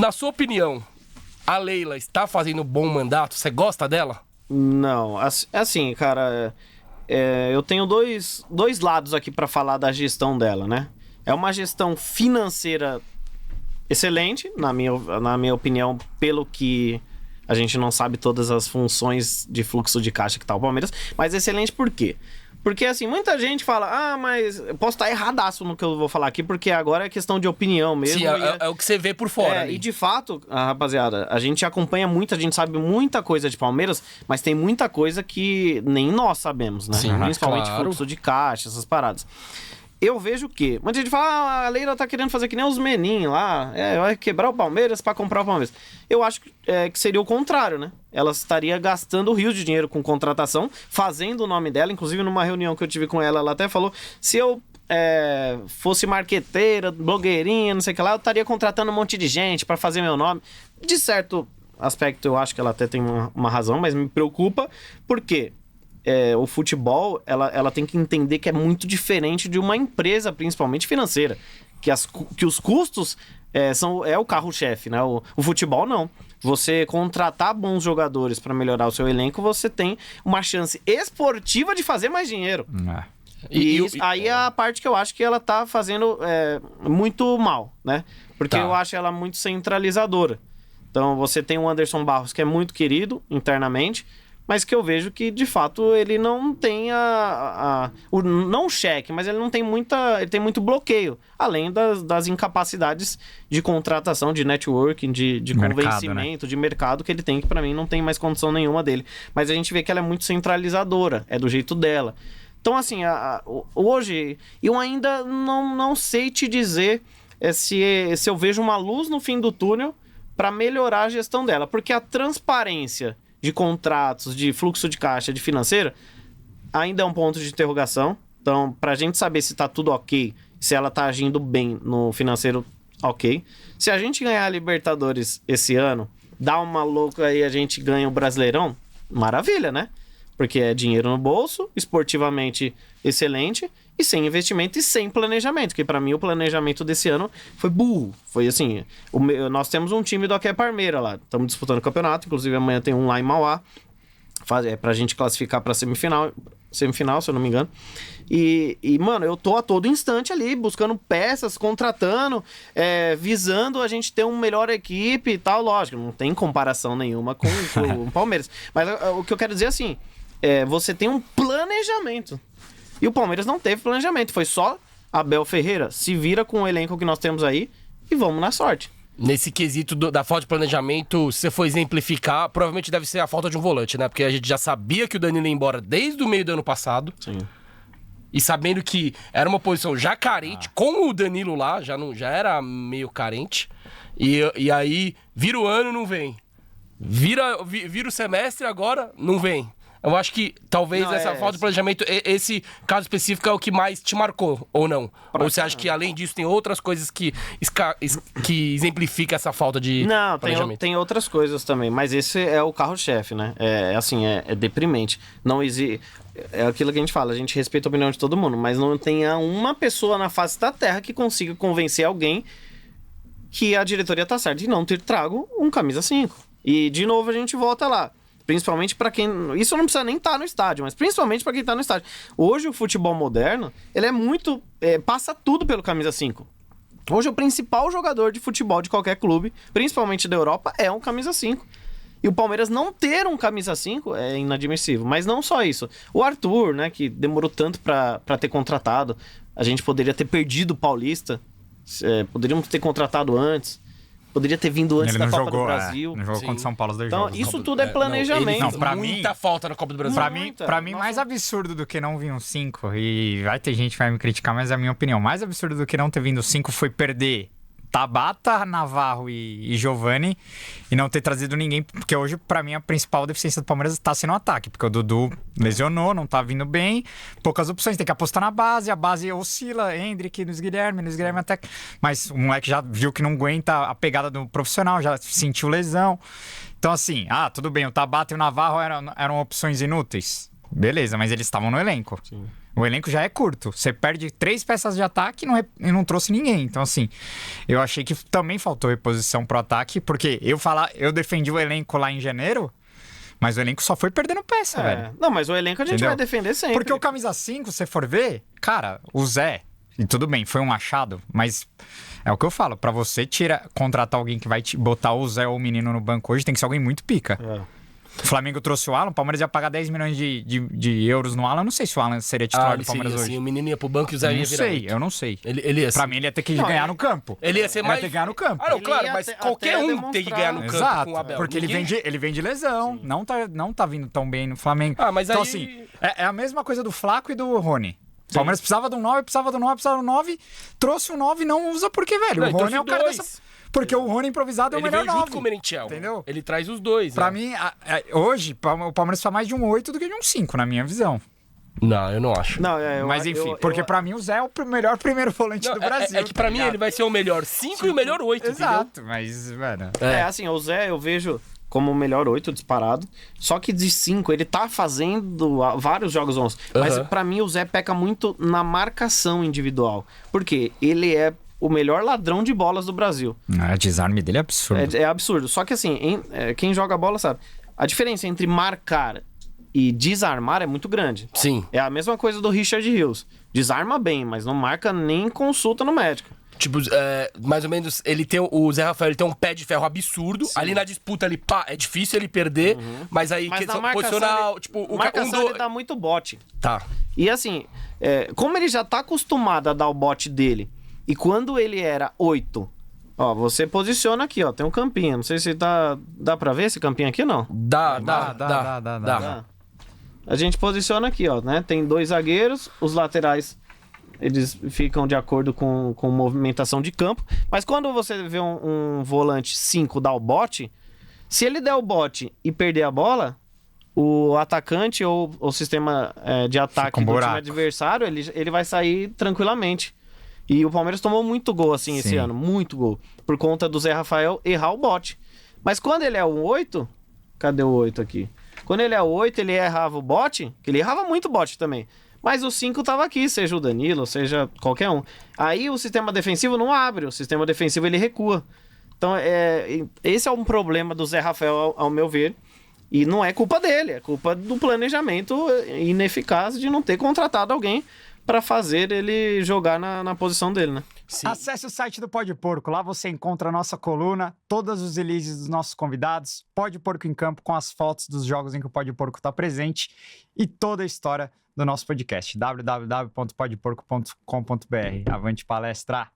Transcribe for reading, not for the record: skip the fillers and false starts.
Na sua opinião, a Leila está fazendo um bom mandato? Você gosta dela? Não, assim, cara, eu tenho dois lados aqui pra falar da gestão dela, né? É uma gestão financeira excelente, na minha opinião, pelo que a gente não sabe todas as funções de fluxo de caixa que tá o Palmeiras, mas excelente por quê? Porque, assim, muita gente fala, mas eu posso estar erradaço no que eu vou falar aqui, porque agora é questão de opinião mesmo. Sim, é o que você vê por fora. E de fato, rapaziada, a gente acompanha muito, a gente sabe muita coisa de Palmeiras, mas tem muita coisa que nem nós sabemos, né? Sim, principalmente claro. fluxo de caixa, essas paradas. Eu vejo o quê? Muita gente fala, a Leila tá querendo fazer que nem os meninhos lá, vai quebrar o Palmeiras pra comprar o Palmeiras. Eu acho que seria o contrário, né? Ela estaria gastando rios de dinheiro com contratação, fazendo o nome dela, inclusive numa reunião que eu tive com ela, ela até falou, se eu fosse marqueteira, blogueirinha, não sei o que lá, eu estaria contratando um monte de gente pra fazer meu nome. De certo aspecto, eu acho que ela até tem uma razão, mas me preocupa, porque o futebol, ela tem que entender que é muito diferente de uma empresa, principalmente financeira, que os custos é o carro-chefe, né? O futebol não. Você contratar bons jogadores para melhorar o seu elenco, você tem uma chance esportiva de fazer mais dinheiro. Aí é a parte que eu acho que ela tá fazendo muito mal, né? Porque eu acho ela muito centralizadora. Então você tem o Anderson Barros, que é muito querido internamente, mas que eu vejo que, de fato, ele não tem não cheque, mas ele não tem ele tem muito bloqueio, além das incapacidades de contratação, de networking, de convencimento, né? De mercado que ele tem, que pra mim não tem mais condição nenhuma dele. Mas a gente vê que ela é muito centralizadora, é do jeito dela. Então, assim, hoje eu ainda não sei te dizer se eu vejo uma luz no fim do túnel para melhorar a gestão dela, porque a transparência de contratos, de fluxo de caixa, de financeira, ainda é um ponto de interrogação. Então, pra gente saber se tá tudo ok, se ela tá agindo bem no financeiro, ok. Se a gente ganhar a Libertadores esse ano, dá uma louca aí, a gente ganha o Brasileirão, maravilha, né? Porque é dinheiro no bolso, esportivamente excelente, e sem investimento e sem planejamento, que pra mim o planejamento desse ano foi burro. Foi assim, nós temos um time do Aque Parmeira lá, estamos disputando o campeonato, inclusive amanhã tem um lá em Mauá, pra gente classificar pra semifinal, se eu não me engano. E, mano, eu tô a todo instante ali, buscando peças, contratando, visando a gente ter uma melhor equipe e tal. Lógico, não tem comparação nenhuma com o Palmeiras. Mas o que eu quero dizer assim, você tem um planejamento. E o Palmeiras não teve planejamento, foi só Abel Ferreira, se vira com o elenco que nós temos aí e vamos na sorte. Nesse quesito da falta de planejamento, se você for exemplificar, provavelmente deve ser a falta de um volante, né? Porque a gente já sabia que o Danilo ia embora desde o meio do ano passado. Sim. E sabendo que era uma posição já carente, com o Danilo lá, já era meio carente. E aí, vira o ano, não vem. Vira o semestre agora, não vem. Eu acho que talvez essa falta de planejamento, esse caso específico é o que mais te marcou, ou não? Ou você acha que além disso tem outras coisas que exemplificam essa falta de planejamento? Não, tem outras coisas também, mas esse é o carro-chefe, né? É deprimente. Não existe... É aquilo que a gente fala, a gente respeita a opinião de todo mundo, mas não tenha uma pessoa na face da terra que consiga convencer alguém que a diretoria tá certa de não ter trago um camisa 5. E, de novo, a gente volta lá. Principalmente pra quem... Isso não precisa nem estar no estádio, mas principalmente pra quem tá no estádio. Hoje o futebol moderno, ele é muito... passa tudo pelo camisa 5. Hoje o principal jogador de futebol de qualquer clube, principalmente da Europa, é um camisa 5. E o Palmeiras não ter um camisa 5 é inadmissível. Mas não só isso. O Arthur, né, que demorou tanto pra ter contratado. A gente poderia ter perdido o Paulista. Poderíamos ter contratado antes. Poderia ter vindo antes da Copa do Brasil. Não jogou contra o São Paulo os dois então, jogos. Isso tudo é planejamento. Não, pra muita falta na Copa do Brasil. Pra mim, mais absurdo do que não vir um 5, e vai ter gente que vai me criticar, mas é a minha opinião, mais absurdo do que não ter vindo 5 foi perder Tabata, Navarro e Giovani e não ter trazido ninguém, porque hoje, pra mim, a principal deficiência do Palmeiras tá sendo o ataque, porque o Dudu lesionou, não tá vindo bem, poucas opções, tem que apostar na base, a base oscila, Hendrick, Luiz Guilherme até... Mas o moleque já viu que não aguenta a pegada do profissional, já sentiu lesão. Então, assim, tudo bem, o Tabata e o Navarro eram opções inúteis. Beleza, mas eles estavam no elenco. Sim. O elenco já é curto. Você perde 3 peças de ataque e não trouxe ninguém. Então, assim, eu achei que também faltou reposição pro ataque, porque eu defendi o elenco lá em janeiro, mas o elenco só foi perdendo peça, velho. Não, mas o elenco a gente Entendeu? vai defender sempre. Porque o camisa 5, se você for ver, cara, o Zé, e tudo bem, foi um achado, mas é o que eu falo, pra você contratar alguém que vai te botar o Zé ou o menino no banco hoje, tem que ser alguém muito pica. O Flamengo trouxe o Alan, o Palmeiras ia pagar 10 milhões de euros no Alan. Eu não sei se o Alan seria titular do Palmeiras hoje. Sim, o menino ia pro banco e o Zé ia virar. Eu não sei. Ele ia Pra mim, ele ia ter que ganhar no campo. Ele ia ser mais... Ele ia ter que ganhar no campo. Ah, não, claro, Ele ia mas até qualquer um tem que ganhar no campo Exato, com o Abel. porque Ninguém- ele vem de lesão, não tá vindo tão bem no Flamengo. Ah, mas então, aí- assim, é a mesma coisa do Flaco e do Rony. O Palmeiras precisava de um 9, trouxe um 9 e não usa porque, velho, Não, o Rony trouxe é o cara dois. dessa... Porque o Rony improvisado é o Ele melhor veio 9. junto com o Merentiel. Entendeu? Ele traz os dois. Pra né? mim, hoje, o Palmeiras precisa mais de um 8 do que de um 5, na minha visão. Não, eu não acho. Não, Mas enfim, porque pra mim o Zé é o melhor primeiro volante Não, do Brasil. é que pra tá mim ligado? ele vai ser o melhor 5 e o melhor 8, Exato, mas, velho... assim, o Zé eu vejo como o melhor 8 disparado. Só que de 5, ele tá fazendo vários jogos 11. Mas pra mim o Zé peca muito na marcação individual. Porque ele é o melhor ladrão de bolas do Brasil. O desarme dele é absurdo. É absurdo. Só que assim, quem joga bola sabe. A diferença entre marcar e desarmar é muito grande. Sim. É a mesma coisa do Richard Rios. Desarma bem, mas não marca nem consulta no médico. Tipo, mais ou menos, o Zé Rafael ele tem um pé de ferro absurdo. Ali na disputa, é difícil ele perder. Mas aí, Mas na questão marcação, posicional, ele, tipo, marcação ele dá muito bote. Tá. E assim, como ele já tá acostumado a dar o bote dele, e quando ele era 8, ó, você posiciona aqui, ó, tem um campinho. Não sei se dá pra ver esse campinho aqui ou não. Dá. A gente posiciona aqui, ó, né? Tem 2 zagueiros, os laterais, eles ficam de acordo com movimentação de campo. Mas quando você vê um volante 5 dar o bote, se ele der o bote e perder a bola, o atacante ou o sistema de ataque do time adversário, ele vai sair tranquilamente. E o Palmeiras tomou muito gol assim esse ano, muito gol, por conta do Zé Rafael errar o bote. Mas quando ele é o 8, cadê o 8 aqui? Quando ele é o 8, ele errava o bote, que ele errava muito bote também. Mas o 5 tava aqui, seja o Danilo, seja qualquer um. Aí o sistema defensivo não abre, o sistema defensivo ele recua. Então esse é um problema do Zé Rafael, ao meu ver. E não é culpa dele, é culpa do planejamento ineficaz de não ter contratado alguém para fazer ele jogar na posição dele, né? Sim. Acesse o site do Pode Porco, lá você encontra a nossa coluna, todos os releases dos nossos convidados, Pode Porco em campo com as fotos dos jogos em que o Pode Porco está presente e toda a história do nosso podcast, www.podeporco.com.br. Avante palestra!